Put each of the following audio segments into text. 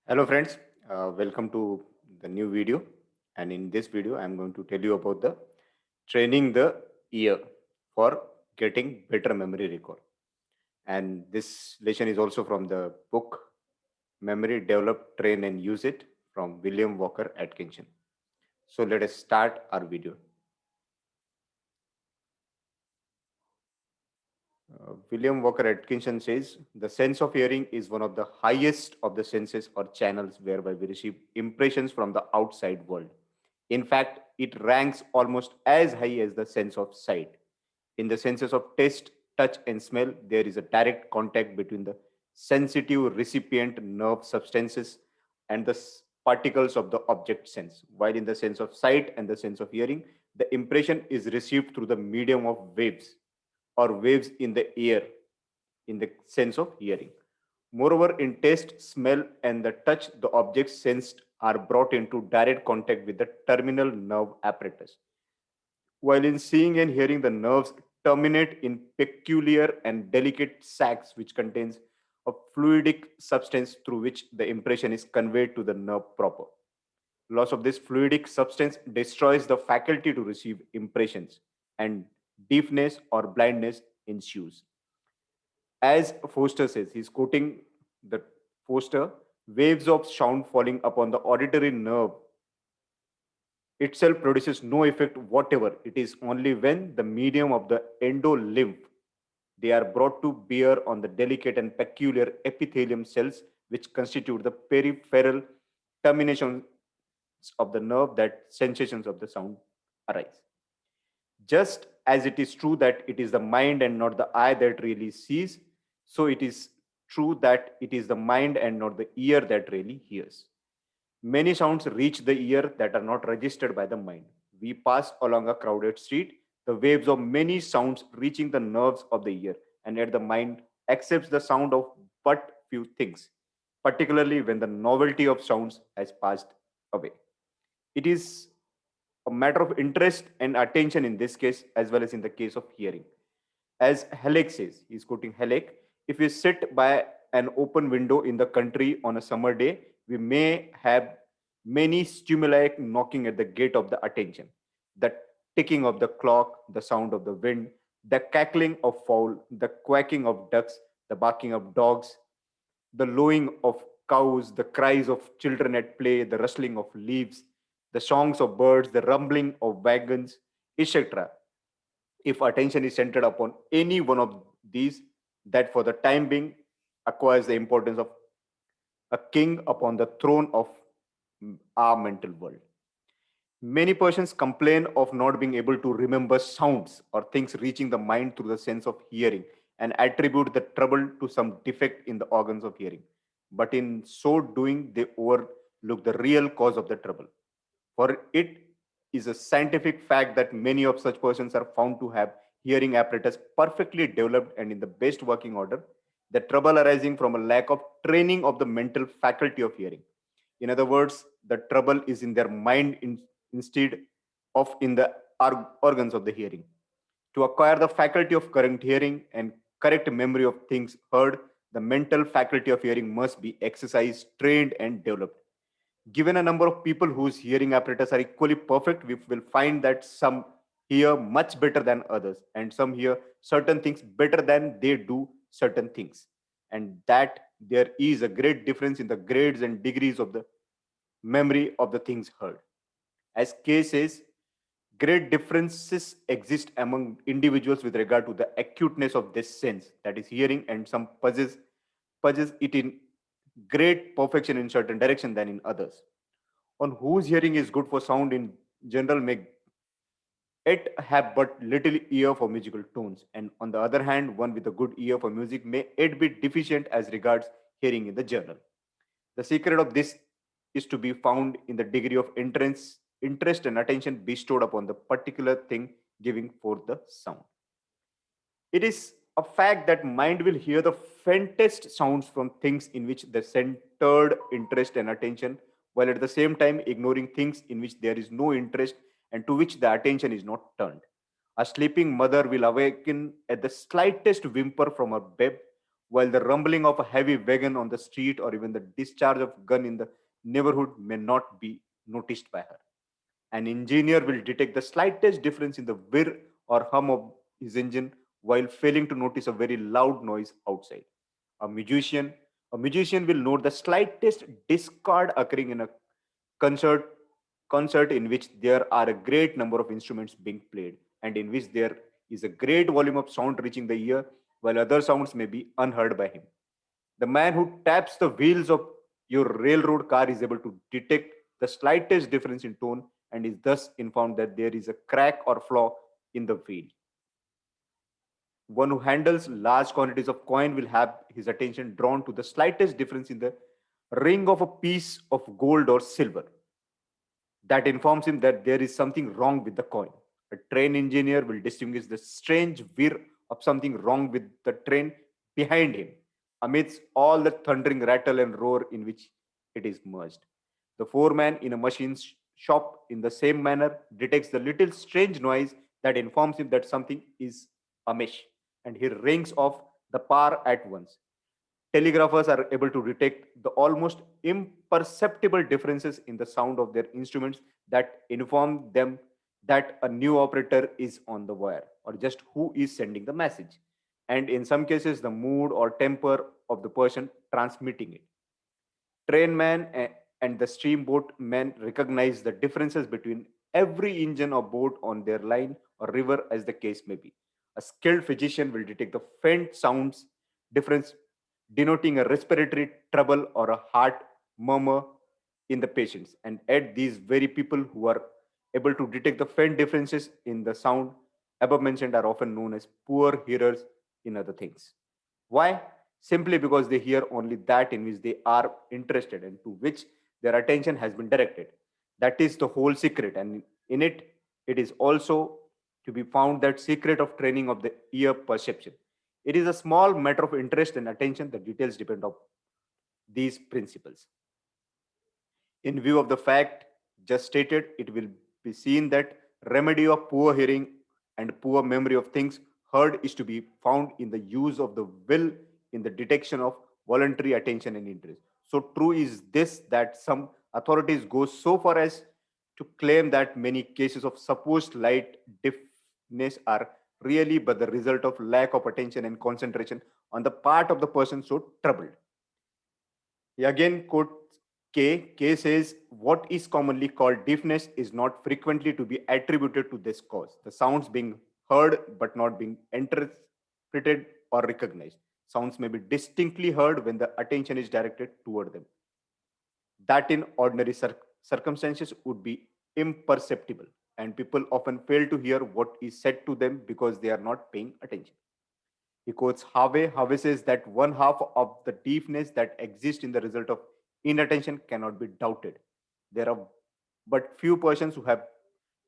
Hello friends, welcome to the new video, and in this video I am going to tell you about the training the ear for getting better memory recall. And this lesson is also from the book Memory Develop, Train and Use It from William Walker Atkinson. So let us start our video. William Walker Atkinson says the sense of hearing is one of the highest of the senses or channels whereby we receive impressions from the outside world. In fact, it ranks almost as high as the sense of sight. In the senses of taste, touch, and smell, there is a direct contact between the sensitive recipient nerve substances and the particles of the object sense. While in the sense of sight and the sense of hearing, the impression is received through the medium of waves or waves in the air in the sense of hearing. Moreover, in taste, smell, and the touch, the objects sensed are brought into direct contact with the terminal nerve apparatus. While in seeing and hearing, the nerves terminate in peculiar and delicate sacs which contains a fluidic substance through which the impression is conveyed to the nerve proper. Loss of this fluidic substance destroys the faculty to receive impressions, and deafness or blindness ensues. As Foster says, he's quoting the Foster, waves of sound falling upon the auditory nerve itself produces no effect whatever. It is only when the medium of the endolymph they are brought to bear on the delicate and peculiar epithelium cells which constitute the peripheral terminations of the nerve that sensations of the sound arise. Just as it is true that it is the mind and not the eye that really sees, so it is true that it is the mind and not the ear that really hears. Many sounds reach the ear that are not registered by the mind. We pass along a crowded street, the waves of many sounds reaching the nerves of the ear, and yet the mind accepts the sound of but few things, particularly when the novelty of sounds has passed away. It is a matter of interest and attention in this case, as well as in the case of hearing. As Halleck says, he's quoting Halleck, if we sit by an open window in the country on a summer day, we may have many stimuli knocking at the gate of the attention. The ticking of the clock, the sound of the wind, the cackling of fowl, the quacking of ducks, the barking of dogs, the lowing of cows, the cries of children at play, the rustling of leaves, the songs of birds, the rumbling of wagons, etc. If attention is centered upon any one of these, that for the time being acquires the importance of a king upon the throne of our mental world. Many persons complain of not being able to remember sounds or things reaching the mind through the sense of hearing and attribute the trouble to some defect in the organs of hearing. But in so doing, they overlook the real cause of the trouble. For it is a scientific fact that many of such persons are found to have hearing apparatus perfectly developed and in the best working order, the trouble arising from a lack of training of the mental faculty of hearing. In other words, the trouble is in their mind instead of in the organs of the hearing. To acquire the faculty of correct hearing and correct memory of things heard, the mental faculty of hearing must be exercised, trained, and developed. Given a number of people whose hearing apparatus are equally perfect, we will find that some hear much better than others, and some hear certain things better than they do certain things. And that there is a great difference in the grades and degrees of the memory of the things heard. As cases, great differences exist among individuals with regard to the acuteness of this sense, that is hearing, and some possess it in great perfection in certain direction than in others. On whose hearing is good for sound in general may it have but little ear for musical tones, and on the other hand, one with a good ear for music may it be deficient as regards hearing in the general. The secret of this is to be found in the degree of interest and attention bestowed upon the particular thing giving forth the sound. It is a fact that mind will hear the faintest sounds from things in which the centered interest and attention, while at the same time ignoring things in which there is no interest and to which the attention is not turned. A sleeping mother will awaken at the slightest whimper from her babe, while the rumbling of a heavy wagon on the street or even the discharge of gun in the neighborhood may not be noticed by her. An engineer will detect the slightest difference in the whir or hum of his engine while failing to notice a very loud noise outside. A musician, a musician will note the slightest discord occurring in a concert concert in which there are a great number of instruments being played and in which there is a great volume of sound reaching the ear while other sounds may be unheard by him. The man who taps the wheels of your railroad car is able to detect the slightest difference in tone and is thus informed that there is a crack or flaw in the wheel. One who handles large quantities of coin will have his attention drawn to the slightest difference in the ring of a piece of gold or silver. That informs him that there is something wrong with the coin. A train engineer will distinguish the strange whir of something wrong with the train behind him, amidst all the thundering rattle and roar in which it is merged. The foreman in a machine shop, in the same manner, detects the little strange noise that informs him that something is amiss, and he rings off the power at once. Telegraphers are able to detect the almost imperceptible differences in the sound of their instruments that inform them that a new operator is on the wire or just who is sending the message. And in some cases, the mood or temper of the person transmitting it. And the steamboat men recognize the differences between every engine or boat on their line or river, as the case may be. A skilled physician will detect the faint sounds difference denoting a respiratory trouble or a heart murmur in the patients. And at these very people who are able to detect the faint differences in the sound above mentioned are often known as poor hearers in other things. Why? Simply because they hear only that in which they are interested and to which their attention has been directed. That is the whole secret, and in it, it is also to be found that secret of training of the ear perception. It is a small matter of interest and attention. The details depend on these principles. In view of the fact just stated, it will be seen that remedy of poor hearing and poor memory of things heard is to be found in the use of the will in the detection of voluntary attention and interest. So true is this that some authorities go so far as to claim that many cases of supposed light deafness are really but the result of lack of attention and concentration on the part of the person so troubled. He again quotes K. K says, what is commonly called deafness is not frequently to be attributed to this cause. The sounds being heard but not being interpreted or recognized. Sounds may be distinctly heard when the attention is directed toward them. That in ordinary circumstances would be imperceptible, and people often fail to hear what is said to them because they are not paying attention. He quotes Harvey. Harvey says that one half of the deafness that exists in the result of inattention cannot be doubted. There are but few persons who have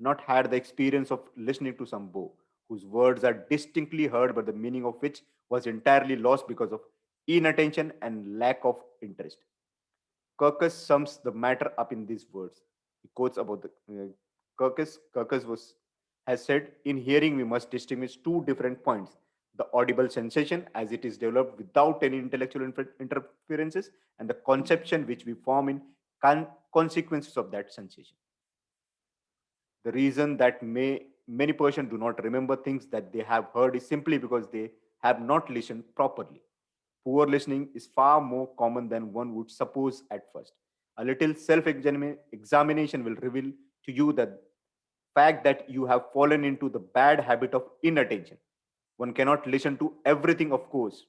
not had the experience of listening to some bow, whose words are distinctly heard, but the meaning of which was entirely lost because of inattention and lack of interest. Kirkus sums the matter up in these words. He quotes about the Kirkus has said, in hearing we must distinguish two different points: the audible sensation as it is developed without any intellectual interferences, and the conception which we form in consequences of that sensation. The reason that many persons do not remember things that they have heard is simply because they have not listened properly. Poor listening is far more common than one would suppose at first. A little self examination will reveal to you the fact that you have fallen into the bad habit of inattention. One cannot listen to everything, of course.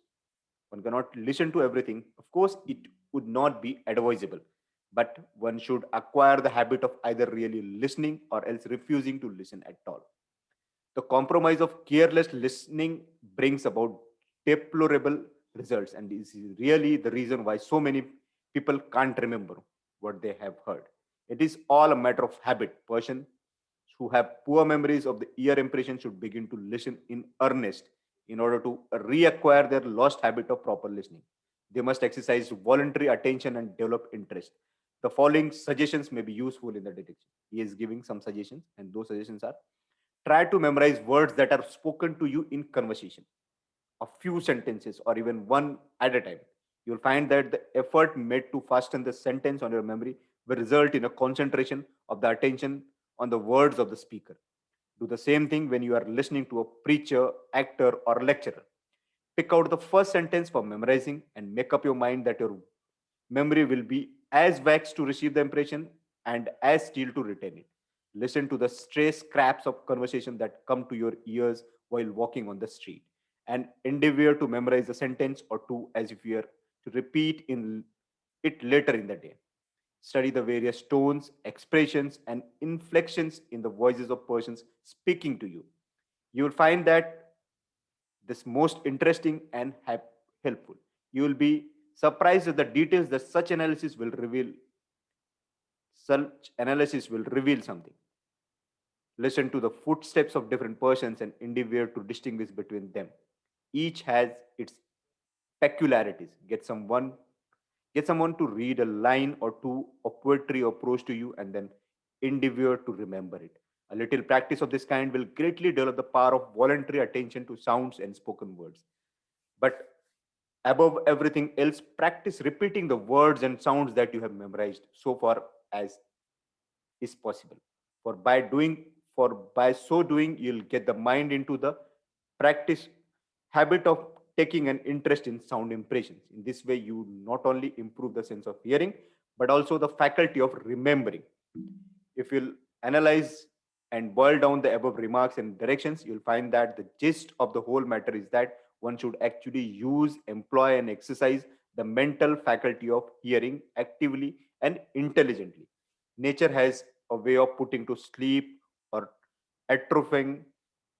One cannot listen to everything. Of course, it would not be advisable, but one should acquire the habit of either really listening or else refusing to listen at all. The compromise of careless listening brings about deplorable results and is really the reason why so many people can't remember what they have heard. It is all a matter of habit. Persons who have poor memories of the ear impression should begin to listen in earnest in order to reacquire their lost habit of proper listening. They must exercise voluntary attention and develop interest. The following suggestions may be useful in the detection. He is giving some suggestions, and those suggestions are: try to memorize words that are spoken to you in conversation. a few sentences or even one at a time, you'll find that the effort made to fasten the sentence on your memory will result in a concentration of the attention on the words of the speaker. Do the same thing when you are listening to a preacher, actor, or lecturer. Pick out the first sentence for memorizing and make up your mind that your memory will be as wax to receive the impression and as steel to retain it. Listen to the stray scraps of conversation that come to your ears while walking on the street and endeavor to memorize a sentence or two as if you are to repeat in it later in the day. Study the various tones, expressions, and inflections in the voices of persons speaking to you. You will find that this most interesting and helpful. You will be surprised at the details that such analysis will reveal something. Listen to the footsteps of different persons and endeavor to distinguish between them. Each has its peculiarities. Get someone to read a line or two of poetry or prose to you and then endeavor to remember it. A little practice of this kind will greatly develop the power of voluntary attention to sounds and spoken words. But above everything else, practice repeating the words and sounds that you have memorized so far as is possible. For by doing, for by so doing, you'll get the mind into the practice habit of taking an interest in sound impressions. In this way, you not only improve the sense of hearing, but also the faculty of remembering. If you'll analyze and boil down the above remarks and directions, you'll find that the gist of the whole matter is that one should actually use, employ, and exercise the mental faculty of hearing actively and intelligently. Nature has a way of putting to sleep or atrophying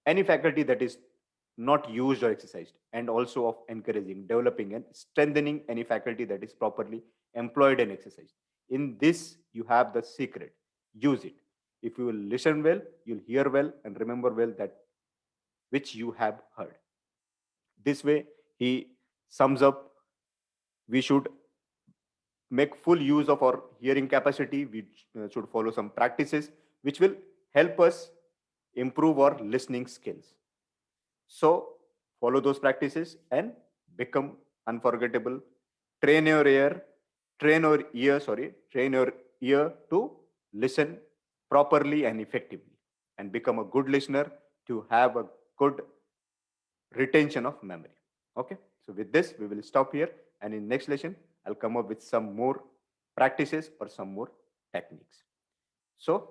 any faculty that is not used or exercised, and also of encouraging, developing, and strengthening any faculty that is properly employed and exercised. In this, you have the secret. Use it. If you will listen well, you'll hear well and remember well that which you have heard. This way, he sums up, we should make full use of our hearing capacity. We should follow some practices which will help us improve our listening skills. So follow those practices and become unforgettable. Train your ear, train your ear to listen properly and effectively and become a good listener to have a good retention of memory. Okay. So with this, we will stop here. And in next lesson, I'll come up with some more practices or some more techniques. So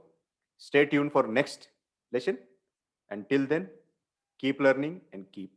stay tuned for next lesson. Until then, keep learning and keep